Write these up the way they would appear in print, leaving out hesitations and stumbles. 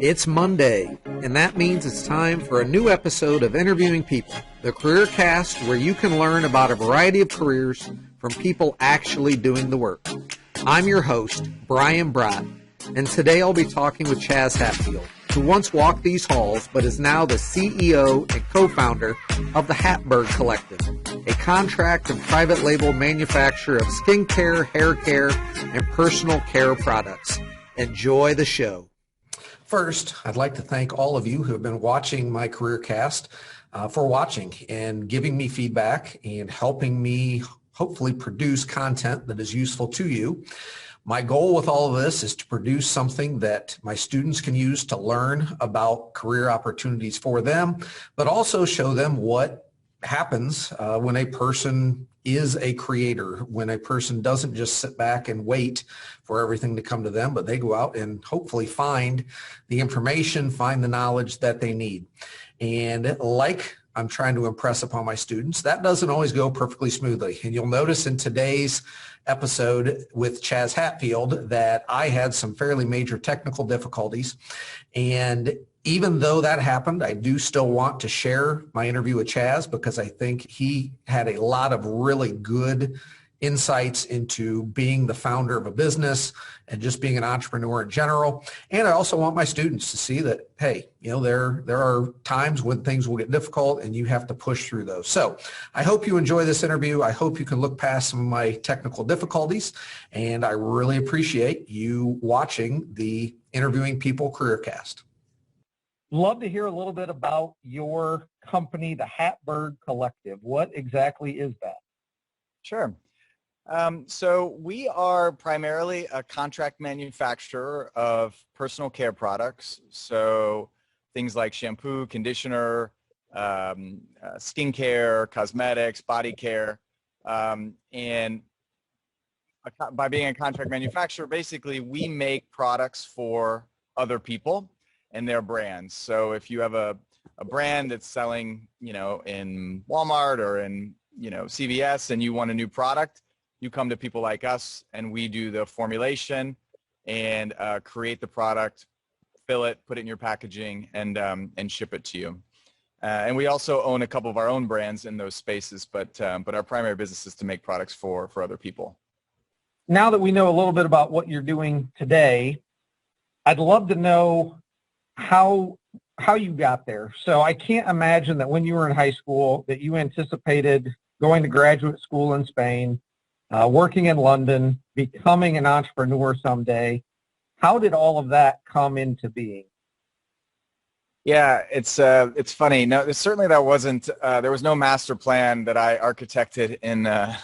It's Monday, and that means it's time for a new episode of Interviewing People, the careercast where you can learn about a variety of careers from people actually doing the work. I'm your host, Brian Brott, and today I'll be talking with Chaz Hatfield, who once walked these halls but is now the CEO and co-founder of the HatBerg Collective, a contract and private label manufacturer of skincare, hair care, and personal care products. Enjoy the show. First, I'd like to thank all of you who have been watching my careercast for watching and giving me feedback and helping me hopefully produce content that is useful to you. My goal with all of this is to produce something that my students can use to learn about career opportunities for them, but also show them what happens when a person is a creator, when a person doesn't just sit back and wait for everything to come to them, but they go out and hopefully find the information, find the knowledge that they need. And like I'm trying to impress upon my students, that doesn't always go perfectly smoothly. And you'll notice in today's episode with Chaz Hatfield that I had some fairly major technical difficulties. And even though that happened, I do still want to share my interview with Chaz because I think he had a lot of really good insights into being the founder of a business and just being an entrepreneur in general. And I also want my students to see that, hey, you know, there are times when things will get difficult and you have to push through those. So I hope you enjoy this interview. I hope you can look past some of my technical difficulties. And I really appreciate you watching the Interviewing People Careercast. Love to hear a little bit about your company, the HatBerg Collective. What exactly is that? Sure. So we are primarily a contract manufacturer of personal care products. So things like shampoo, conditioner, skincare, cosmetics, body care. And by being a contract manufacturer, basically we make products for other people and their brands. So if you have a brand that's selling, you know, in Walmart or in, you know, CVS and you want a new product, you come to people like us and we do the formulation and create the product, fill it, put it in your packaging, and ship it to you. And we also own a couple of our own brands in those spaces, but our primary business is to make products for other people. Now that we know a little bit about what you're doing today, I'd love to know how you got there. So I can't imagine that when you were in high school that you anticipated going to graduate school in Spain, working in London, becoming an entrepreneur someday. How did all of that come into being? Yeah, it's funny. No, certainly that wasn't. There was no master plan that I architected in the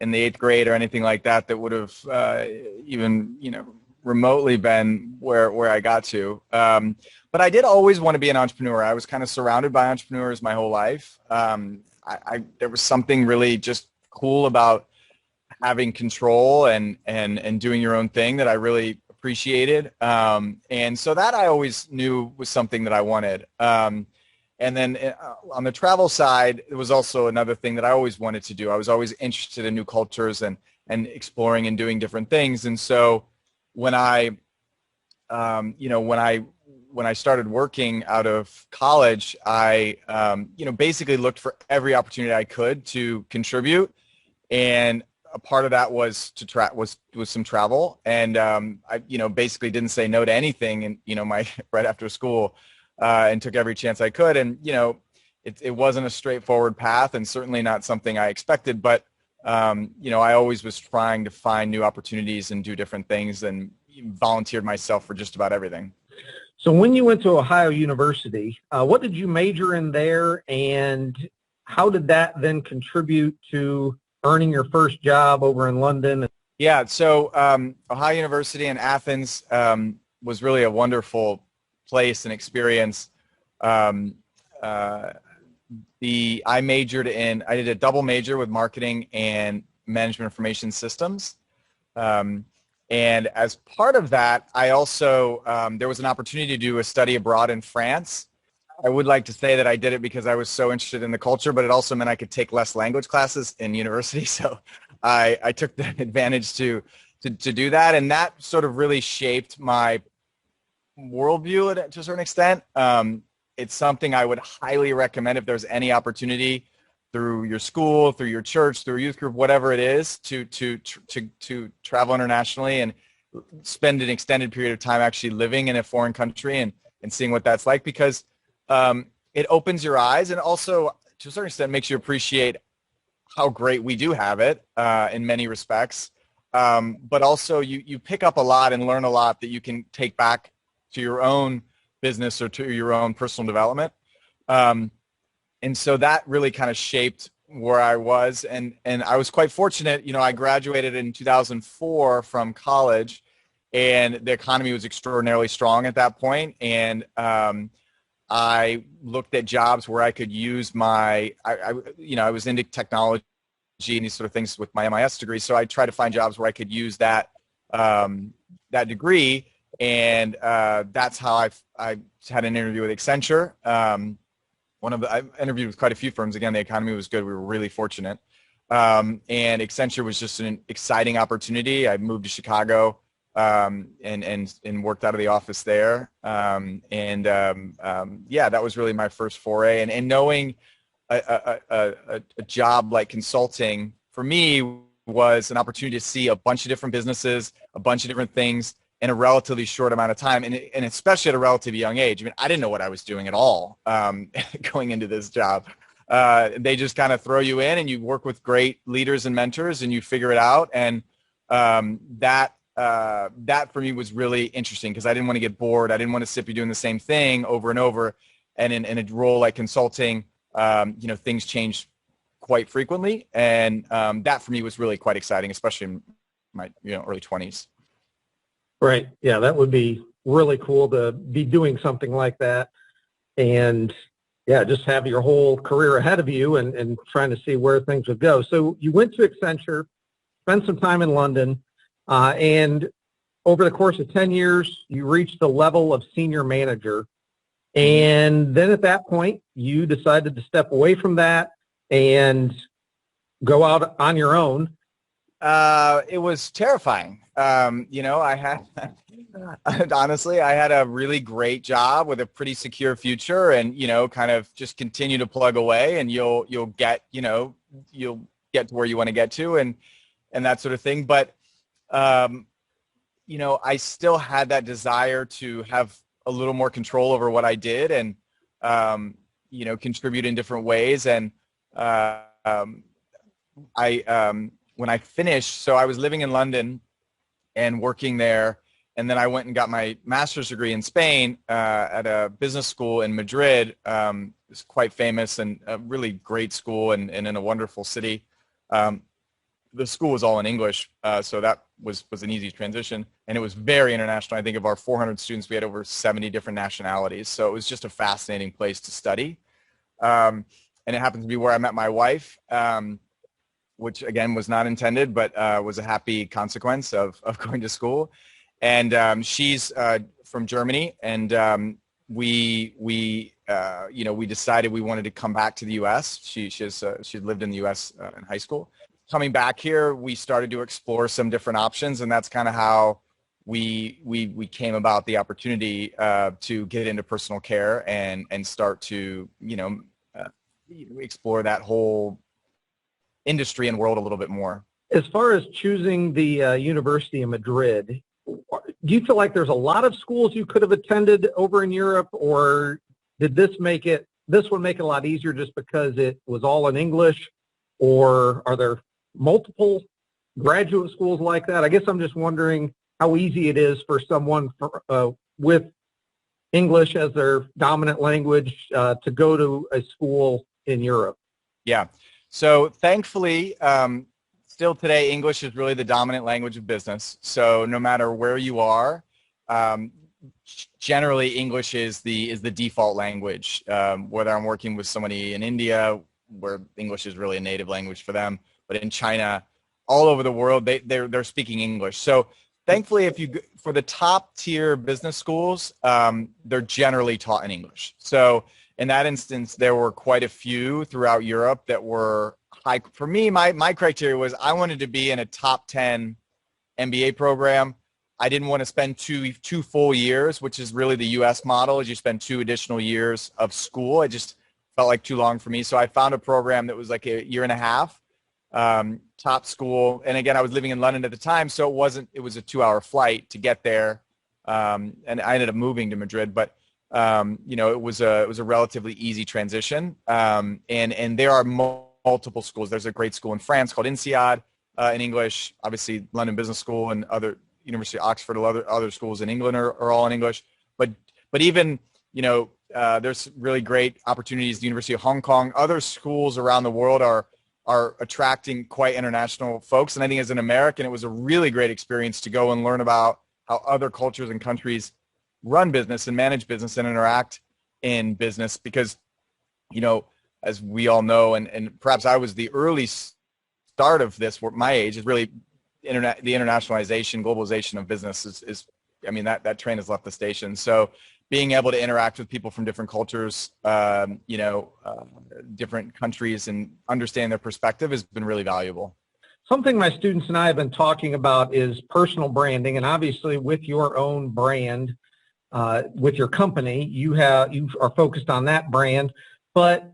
8th grade or anything like that that would have even, you know, remotely been where I got to. But I did always want to be an entrepreneur. I was kind of surrounded by entrepreneurs my whole life. There was something really just cool about having control and doing your own thing that I really appreciated. And so that I always knew was something that I wanted. And then on the travel side, it was also another thing that I always wanted to do. I was always interested in new cultures and exploring and doing different things. And so when I started working out of college, I basically looked for every opportunity I could to contribute. And a part of that was was some travel, and I basically didn't say no to anything, and right after school, and took every chance I could. And it wasn't a straightforward path, and certainly not something I expected. But I always was trying to find new opportunities and do different things, and volunteered myself for just about everything. So when you went to Ohio University, what did you major in there, and how did that then contribute to earning your first job over in London? Yeah, so Ohio University in Athens was really a wonderful place and experience. I did a double major with marketing and management information systems. And as part of that, I also, there was an opportunity to do a study abroad in France. I would like to say that I did it because I was so interested in the culture, but it also meant I could take less language classes in university. So I took the advantage to do that. And that sort of really shaped my worldview to a certain extent. It's something I would highly recommend if there's any opportunity through your school, through your church, through a youth group, whatever it is, to travel internationally and spend an extended period of time actually living in a foreign country and seeing what that's like, because it opens your eyes, and also to a certain extent makes you appreciate how great we do have it in many respects. But also you pick up a lot and learn a lot that you can take back to your own business or to your own personal development. And so that really kind of shaped where I was. And I was quite fortunate. I graduated in 2004 from college, and the economy was extraordinarily strong at that point. And I looked at jobs where I could use I was into technology and these sort of things with my MIS degree. So I tried to find jobs where I could use that degree. And that's how I had an interview with Accenture. I interviewed with quite a few firms. Again, the economy was good. We were really fortunate. And Accenture was just an exciting opportunity. I moved to Chicago and worked out of the office there. That was really my first foray. And knowing a job like consulting for me was an opportunity to see a bunch of different businesses, a bunch of different things in a relatively short amount of time, and especially at a relatively young age. I mean, I didn't know what I was doing at all going into this job. They just kind of throw you in, and you work with great leaders and mentors, and you figure it out. And that for me was really interesting, because I didn't want to get bored. I didn't want to sit be doing the same thing over and over. And in a role like consulting, things change quite frequently, and that for me was really quite exciting, especially in my early 20s. Right. Yeah, that would be really cool to be doing something like that, and just have your whole career ahead of you and trying to see where things would go. So you went to Accenture, spent some time in London, and over the course of 10 years, you reached the level of senior manager. And then at that point, you decided to step away from that and go out on your own. It was terrifying. I had a really great job with a pretty secure future, and, kind of just continue to plug away, and you'll get to where you want to get to, and that sort of thing. But, I still had that desire to have a little more control over what I did, and, contribute in different ways. And, when I finished, so I was living in London and working there, and then I went and got my master's degree in Spain at a business school in Madrid. It's quite famous and a really great school, and in a wonderful city. The school was all in English, so that was an easy transition, and it was very international. I think of our 400 students, we had over 70 different nationalities, so it was just a fascinating place to study. And it happened to be where I met my wife, which again was not intended, but was a happy consequence of going to school. And she's from Germany, and we decided we wanted to come back to the U.S. She lived in the U.S. In high school. Coming back here, we started to explore some different options, and that's kind of how we came about the opportunity to get into personal care and start to explore that whole industry and world a little bit more. As far as choosing the University of Madrid, do you feel like there's a lot of schools you could have attended over in Europe, or did this would make it a lot easier just because it was all in English, or are there multiple graduate schools like that? I guess I'm just wondering how easy it is for someone with English as their dominant language to go to a school in Europe. Yeah. So thankfully, still today, English is really the dominant language of business. So no matter where you are, generally English is the default language. Whether I'm working with somebody in India, where English is really a native language for them, but in China, all over the world, they're speaking English. So thankfully, for the top tier business schools, they're generally taught in English. So in that instance, there were quite a few throughout Europe that were high. For me, my criteria was I wanted to be in a top 10 MBA program I didn't want to spend two full years, which is really the U.S. model, is you spend 2 additional years of school. It just felt like too long for me. So I found a program that was like a year and a half, top school. And again, I was living in London at the time, so it was a 2-hour flight to get there. And I ended up moving to Madrid, but it was a relatively easy transition. And there are multiple schools. There's a great school in France called INSEAD in English. Obviously, London Business School and other University of Oxford, other schools in England are all in English. But even there's really great opportunities. The University of Hong Kong, other schools around the world are attracting quite international folks. And I think as an American, it was a really great experience to go and learn about how other cultures and countries run business and manage business and interact in business. Because, as we all know, and perhaps I was the early start of this, my age, is really the internationalization, globalization of business is that train has left the station. So being able to interact with people from different cultures, different countries, and understand their perspective has been really valuable. Something my students and I have been talking about is personal branding, and obviously with your own brand, with your company, you are focused on that brand. But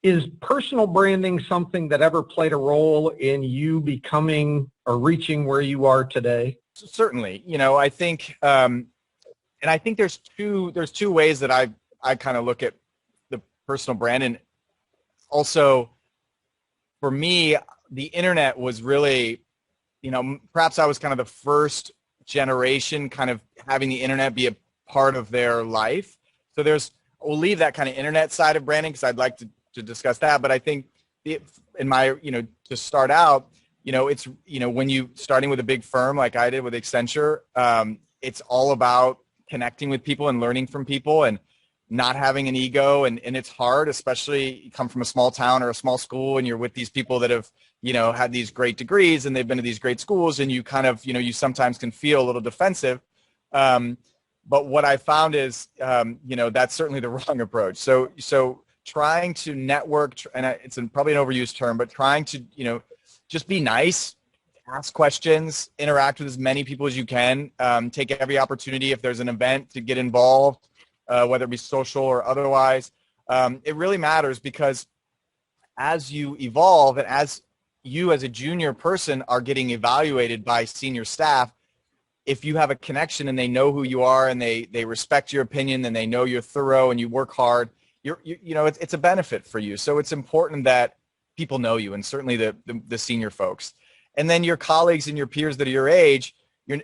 is personal branding something that ever played a role in you becoming or reaching where you are today? Certainly. I think, and I think there's two ways that I kind of look at the personal brand. And also, for me, the internet was really, perhaps I was kind of the first generation kind of having the internet be a part of their life. So we'll leave that kind of internet side of branding because I'd like to discuss that. But I think to start out, it's, when you starting with a big firm like I did with Accenture, it's all about connecting with people and learning from people and not having an ego. And it's hard, especially you come from a small town or a small school and you're with these people that have, had these great degrees and they've been to these great schools, and you kind of, you sometimes can feel a little defensive. But what I found is, that's certainly the wrong approach. So trying to network, and it's probably an overused term, but trying to, just be nice, ask questions, interact with as many people as you can, take every opportunity if there's an event to get involved, whether it be social or otherwise. It really matters because as you evolve and as you as a junior person are getting evaluated by senior staff, if you have a connection and they know who you are and they respect your opinion and they know you're thorough and you work hard, it's a benefit for you. So it's important that people know you, and certainly the senior folks, and then your colleagues and your peers that are your age. There's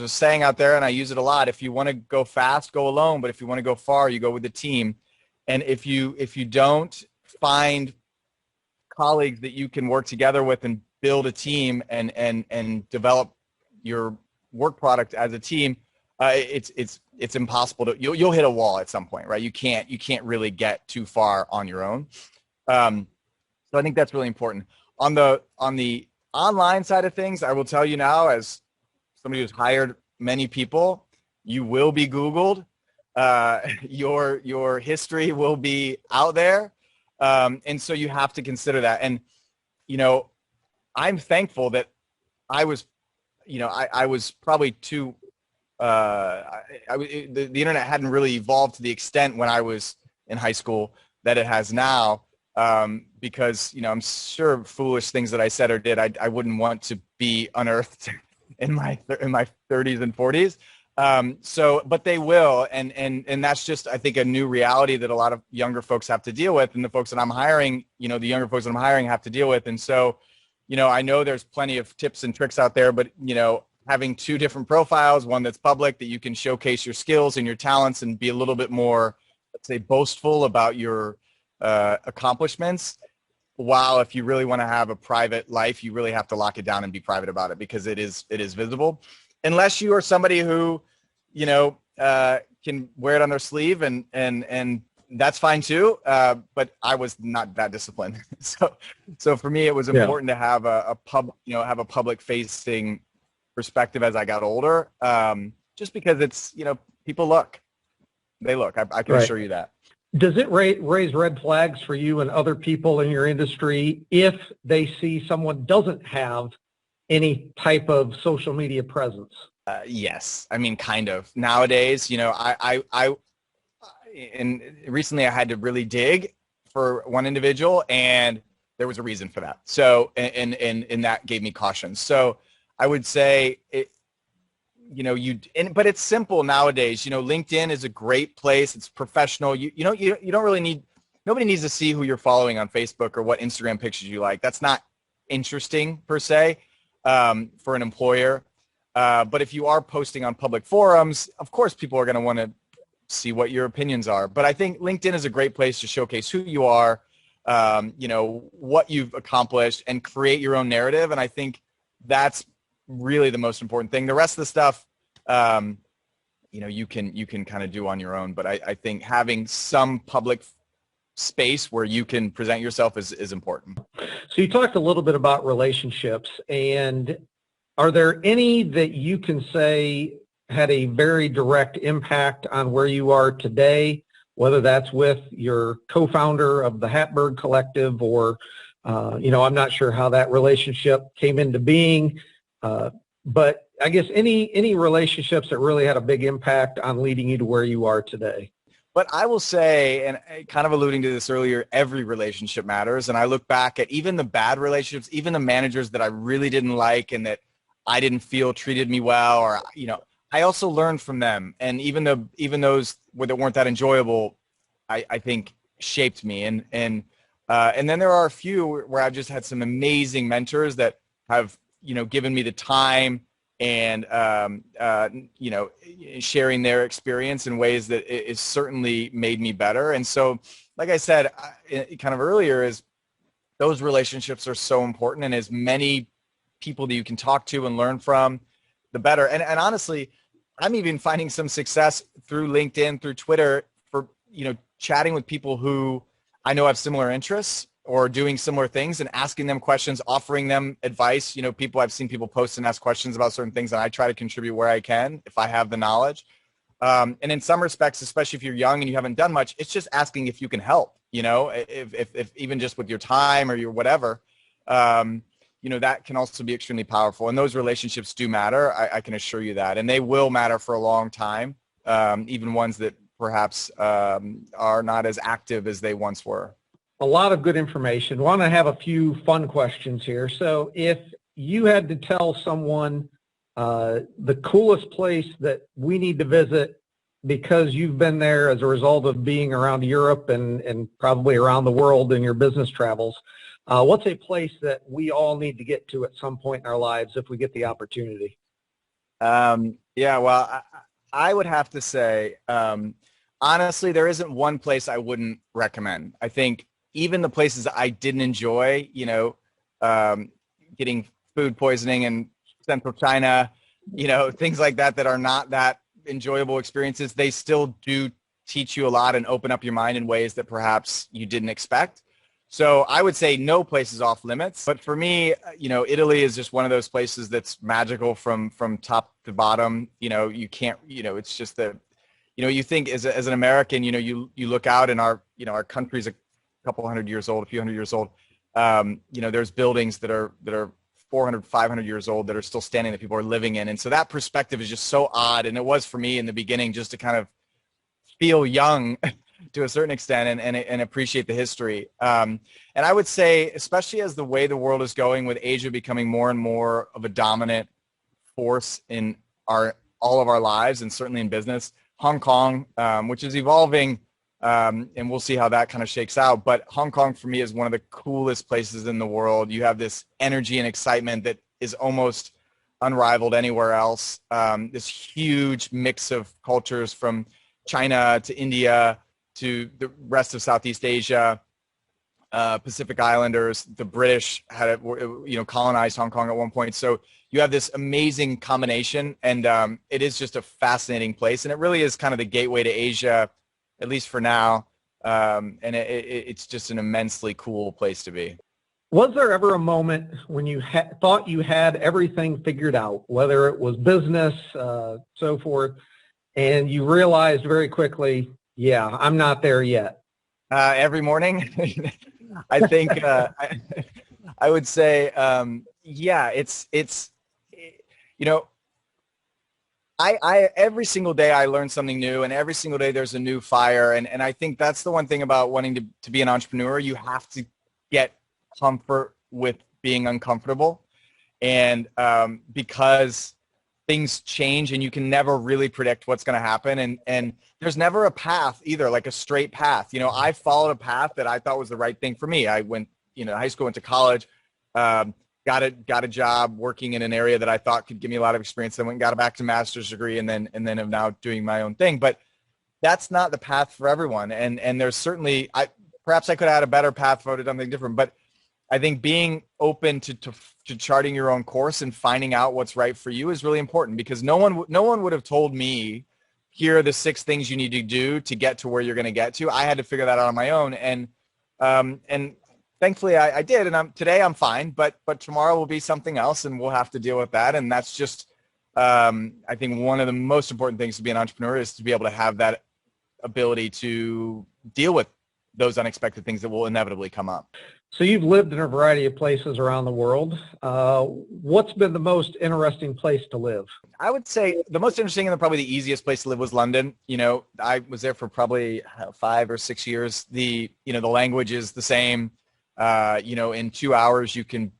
a saying out there, and I use it a lot: if you want to go fast, go alone, but if you want to go far, you go with the team. And if you don't find colleagues that you can work together with and build a team and develop your work product as a team, it's impossible to, you'll hit a wall at some point, right? You can't really get too far on your own. So I think that's really important. On the online side of things, I will tell you now, as somebody who's hired many people, you will be Googled. Your history will be out there. And so you have to consider that. And, I'm thankful that I was probably too, the internet hadn't really evolved to the extent when I was in high school that it has now. Because, I'm sure foolish things that I said or did, I wouldn't want to be unearthed in my 30s and 40s. But they will. And that's just, I think, a new reality that a lot of younger folks have to deal with. And the folks that I'm hiring, the younger folks that I'm hiring have to deal with. And so, I know there's plenty of tips and tricks out there, but, having 2 different profiles, one that's public that you can showcase your skills and your talents and be a little bit more, let's say, boastful about your accomplishments. While if you really want to have a private life, you really have to lock it down and be private about it because it is visible. Unless you are somebody who, can wear it on their sleeve and that's fine too. But I was not that disciplined. So for me, it was important to have a public facing perspective as I got older. Just because it's, people look, I can assure you that. Does it raise red flags for you and other people in your industry if they see someone doesn't have any type of social media presence? Yes. I mean, kind of. Nowadays, and recently I had to really dig for one individual, and there was a reason for that. So, and that gave me caution. So I would say but it's simple nowadays. LinkedIn is a great place. It's professional. You don't really need, nobody needs to see who you're following on Facebook or what Instagram pictures you like. That's not interesting per se for an employer. But if you are posting on public forums, of course, people are going to want to see what your opinions are. But I think LinkedIn is a great place to showcase who you are, what you've accomplished, and create your own narrative. And I think that's really the most important thing. The rest of the stuff, you can kind of do on your own. But I think having some public space where you can present yourself is important. So you talked a little bit about relationships, and are there any that you can say had a very direct impact on where you are today, whether that's with your co-founder of the HatBerg Collective or, I'm not sure how that relationship came into being, but I guess any relationships that really had a big impact on leading you to where you are today? But I will say, and kind of alluding to this earlier, every relationship matters. And I look back at even the bad relationships, even the managers that I really didn't like and that I didn't feel treated me well, or, I also learned from them. And even those that weren't that enjoyable, I think shaped me. And then there are a few where I've just had some amazing mentors that have, given me the time and, sharing their experience in ways that it certainly made me better. And so, like I said, kind of earlier, is those relationships are so important, and as many people that you can talk to and learn from, the better. And honestly, I'm even finding some success through LinkedIn, through Twitter, for, chatting with people who I know have similar interests or doing similar things, and asking them questions, offering them advice. I've seen people post and ask questions about certain things, and I try to contribute where I can if I have the knowledge. And in some respects, especially if you're young and you haven't done much, it's just asking if you can help, if even just with your time or your whatever, that can also be extremely powerful. And those relationships do matter. I can assure you that. And they will matter for a long time, even ones that perhaps are not as active as they once were. A lot of good information. Want to have a few fun questions here. So if you had to tell someone the coolest place that we need to visit because you've been there as a result of being around Europe and probably around the world in your business travels, what's a place that we all need to get to at some point in our lives if we get the opportunity? Well, I would have to say, honestly, there isn't one place I wouldn't recommend. I think even the places I didn't enjoy, getting food poisoning in central China, things like that are not that enjoyable experiences, they still do teach you a lot and open up your mind in ways that perhaps you didn't expect. So I would say no place is off limits. But for me, Italy is just one of those places that's magical from top to bottom. You can't, it's just that, you think as an American, you look out and our country's a couple hundred years old, a few hundred years old. There's buildings that are 400, 500 years old that are still standing, that people are living in. And so that perspective is just so odd. And it was for me in the beginning, just to kind of feel young to a certain extent and appreciate the history. And I would say, especially as the way the world is going, with Asia becoming more and more of a dominant force in all of our lives, and certainly in business, Hong Kong, which is evolving, and we'll see how that kind of shakes out. But Hong Kong for me is one of the coolest places in the world. You have this energy and excitement that is almost unrivaled anywhere else. This huge mix of cultures from China to India to the rest of Southeast Asia, Pacific Islanders. The British had colonized Hong Kong at one point. So you have this amazing combination, and it is just a fascinating place. And it really is kind of the gateway to Asia, at least for now. And it's just an immensely cool place to be. Was there ever a moment when you thought you had everything figured out, whether it was business, so forth, and you realized very quickly, yeah, I'm not there yet? Every morning, I think I would say, Yeah, you know, I every single day I learn something new, and every single day there's a new fire. And I think that's the one thing about wanting to be an entrepreneur. You have to get comfort with being uncomfortable. And because things change and you can never really predict what's going to happen. And there's never a path either, like a straight path. I followed a path that I thought was the right thing for me. I went, high school, went to college, got a job working in an area that I thought could give me a lot of experience. Then went and got a back to master's degree, and then am now doing my own thing. But that's not the path for everyone. And there's certainly, perhaps I could have had a better path if I would have done something different. But I think being open to charting your own course and finding out what's right for you is really important, because no one would have told me, here are the 6 things you need to do to get to where you're going to get to. I had to figure that out on my own. And thankfully I did. And today I'm fine, but tomorrow will be something else, and we'll have to deal with that. And that's just, I think one of the most important things to be an entrepreneur is to be able to have that ability to deal with those unexpected things that will inevitably come up. So you've lived in a variety of places around the world. What's been the most interesting place to live? I would say the most interesting and probably the easiest place to live was London. I was there for probably 5 or 6 years. The language is the same. In 2 hours you can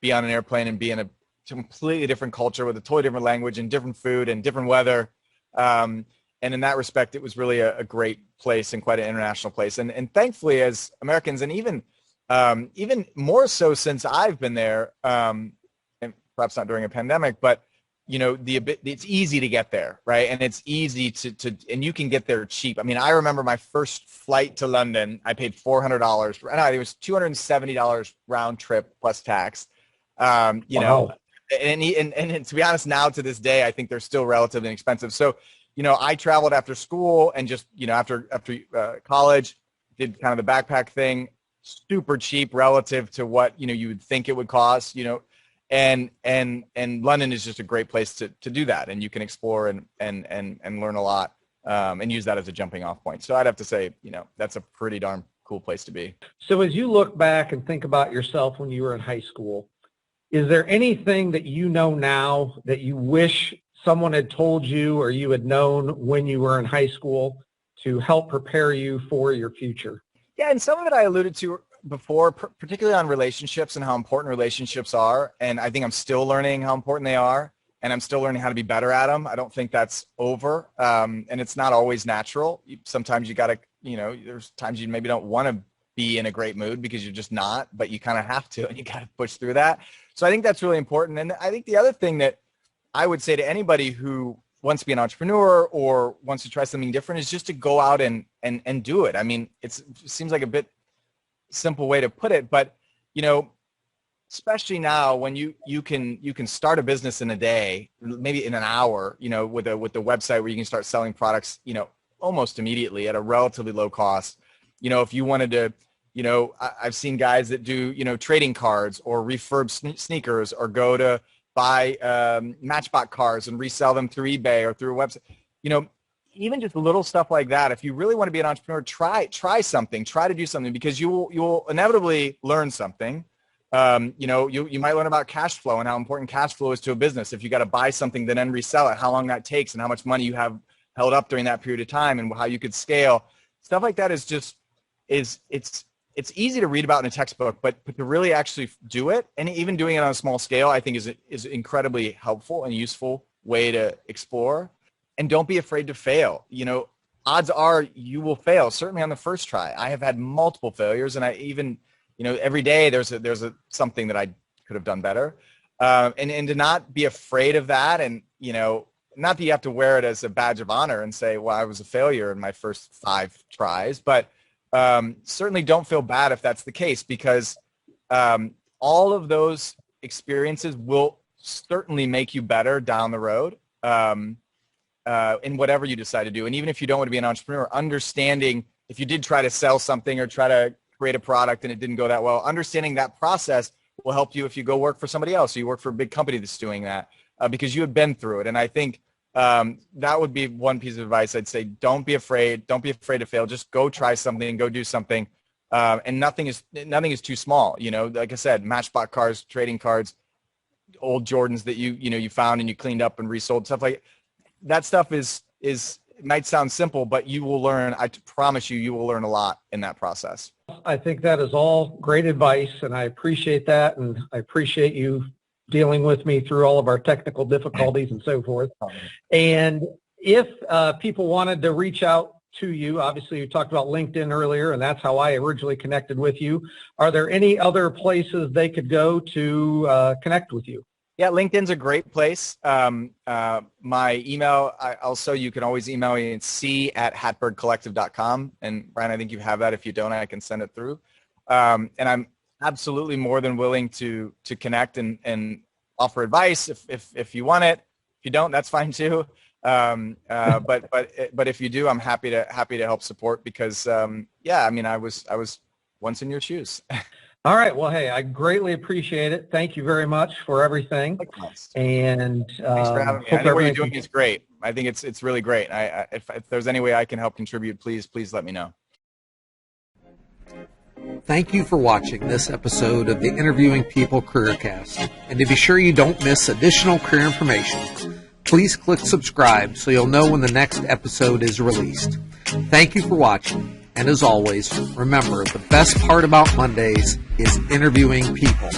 be on an airplane and be in a completely different culture with a totally different language and different food and different weather. And in that respect, it was really a great place and quite an international place. And thankfully, as Americans, and even more so since I've been there, and perhaps not during a pandemic, but it's easy to get there, right? And it's easy to and you can get there cheap. I mean, I remember my first flight to London, I paid $400. No, it was $270 round trip plus tax. Wow. And to be honest, now to this day, I think they're still relatively inexpensive. So, I traveled after school and just, after college, did kind of the backpack thing, super cheap relative to what, you would think it would cost, and London is just a great place to do that. And you can explore and learn a lot, and use that as a jumping off point. So I'd have to say, that's a pretty darn cool place to be. So as you look back and think about yourself when you were in high school, is there anything that you know now that you wish someone had told you or you had known when you were in high school to help prepare you for your future? Yeah, and some of it I alluded to before, particularly on relationships and how important relationships are. And I think I'm still learning how important they are, and I'm still learning how to be better at them. I don't think that's over, and it's not always natural. Sometimes you got to, there's times you maybe don't want to be in a great mood because you're just not, but you kind of have to, and you got to push through that. So I think that's really important. And I think the other thing that I would say to anybody who wants to be an entrepreneur or wants to try something different is just to go out and do it. I mean, it seems like a bit simple way to put it, but especially now when you can start a business in a day, maybe in an hour, with the website where you can start selling products, almost immediately at a relatively low cost. If you wanted to, I've seen guys that do, trading cards or refurb sneakers, or go to buy Matchbox cars and resell them through eBay or through a website. Even just little stuff like that. If you really want to be an entrepreneur, try something, try to do something, because you will inevitably learn something. You might learn about cash flow and how important cash flow is to a business. If you got to buy something, then resell it, how long that takes and how much money you have held up during that period of time and how you could scale. Stuff like that is just, it's easy to read about in a textbook, but to really actually do it, and even doing it on a small scale, I think is incredibly helpful and useful way to explore. And don't be afraid to fail. Odds are you will fail, certainly on the first try. I have had multiple failures, and I even, every day there's something that I could have done better. And to not be afraid of that, and, not that you have to wear it as a badge of honor and say, well, I was a failure in my first 5 tries, but certainly don't feel bad if that's the case, because all of those experiences will certainly make you better down the road in whatever you decide to do. And even if you don't want to be an entrepreneur, understanding if you did try to sell something or try to create a product and it didn't go that well, understanding that process will help you if you go work for somebody else, or you work for a big company that's doing that, because you have been through it. And I think that would be one piece of advice. I'd say, don't be afraid. Don't be afraid to fail. Just go try something and go do something. And nothing is too small. Like I said, Matchbox cars, trading cards, old Jordans that you found and you cleaned up and resold, stuff like that. Stuff is it might sound simple, but you will learn. I promise you will learn a lot in that process. I think that is all great advice, and I appreciate that, and I appreciate you dealing with me through all of our technical difficulties and so forth. And if people wanted to reach out to you, obviously you talked about LinkedIn earlier, and that's how I originally connected with you. Are there any other places they could go to connect with you? Yeah, LinkedIn's a great place. My email, also, you can always email me at c@hatbergcollective.com. And Brian, I think you have that. If you don't, I can send it through. And I'm absolutely more than willing to connect and offer advice if you want it. If you don't, that's fine too. But if you do, I'm happy to help support, because yeah, I mean, I was once in your shoes. All right. Well, hey, I greatly appreciate it. Thank you very much for everything. And thanks for having me. I think what you're doing is great. I think it's really great. If there's any way I can help contribute, please let me know. Thank you for watching this episode of the Interviewing People Careercast. And to be sure you don't miss additional career information, please click subscribe so you'll know when the next episode is released. Thank you for watching. And as always, remember, the best part about Mondays is interviewing people.